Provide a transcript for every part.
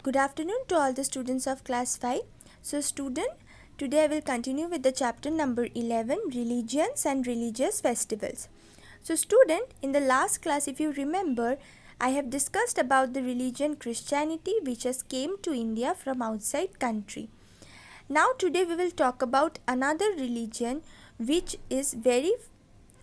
Good afternoon to all the students of class 5. So today I will continue with the chapter number 11, religions and religious festivals. So student, in the last class, if you remember, I have discussed about the religion Christianity which has came to India from outside country. Now today we will talk about another religion which is very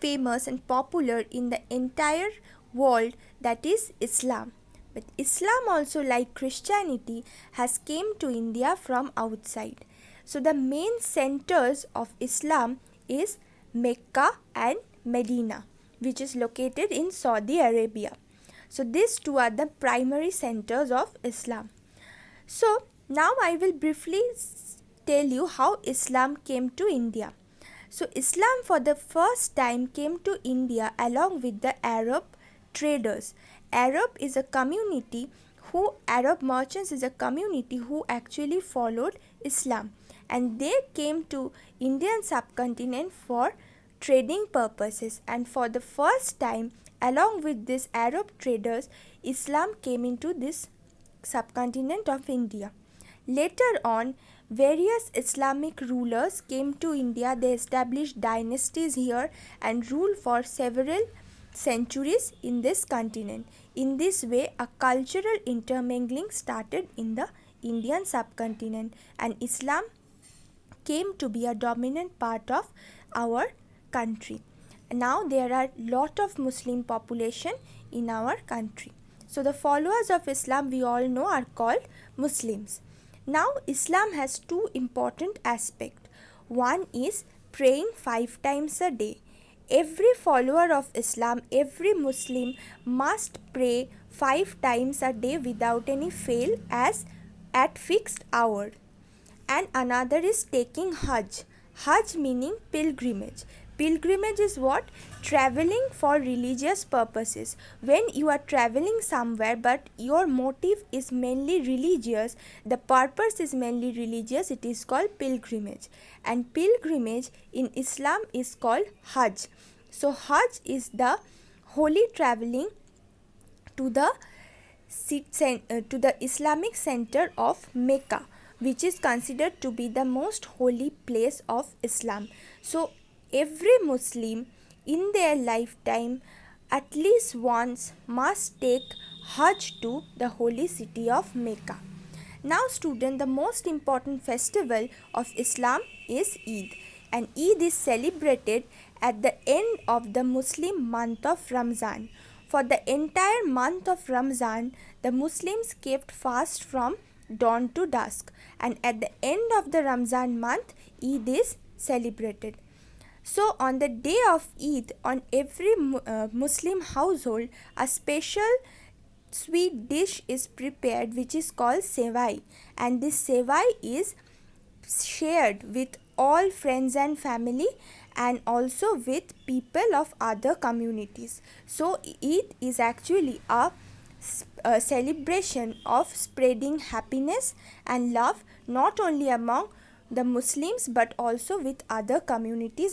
famous and popular in the entire world, that is Islam. But Islam also, like Christianity, has came to India from outside. So the main centers of Islam is Mecca and Medina, which is located in Saudi Arabia. So these two are the primary centers of Islam. So now I will briefly tell you how Islam came to India. So Islam for the first time came to India along with the Arab traders. Arab merchants is a community who actually followed Islam, and they came to Indian subcontinent for trading purposes, and for the first time along with these Arab traders, Islam came into this subcontinent of India. Later on, various Islamic rulers came to India. They established dynasties here and ruled for several centuries in this continent. In this way, a cultural intermingling started in the Indian subcontinent, and Islam came to be a dominant part of our country. Now there are lot of Muslim population in our country. So the followers of Islam, we all know, are called Muslims. Now Islam has two important aspects. One is praying 5 times a day. Every follower of Islam, every Muslim must pray 5 times a day without any fail, as at fixed hour. And another is taking Hajj. Hajj meaning pilgrimage. Pilgrimage is what? Traveling for religious purposes. When you are traveling somewhere but your motive is mainly religious, the purpose is mainly religious, it is called pilgrimage. And pilgrimage in Islam is called Hajj. So Hajj is the holy traveling to the Islamic center of Mecca, which is considered to be the most holy place of Islam. So every Muslim in their lifetime at least once must take Hajj to the holy city of Mecca. Now student, the most important festival of Islam is Eid, and Eid is celebrated at the end of the Muslim month of Ramzan. For the entire month of Ramzan, the Muslims kept fast from dawn to dusk, and at the end of the Ramzan month, Eid is celebrated. So on the day of Eid, on every Muslim household, a special sweet dish is prepared which is called sevai, and this sevai is shared with all friends and family and also with people of other communities. So Eid is actually a celebration of spreading happiness and love not only among the Muslims but also with other communities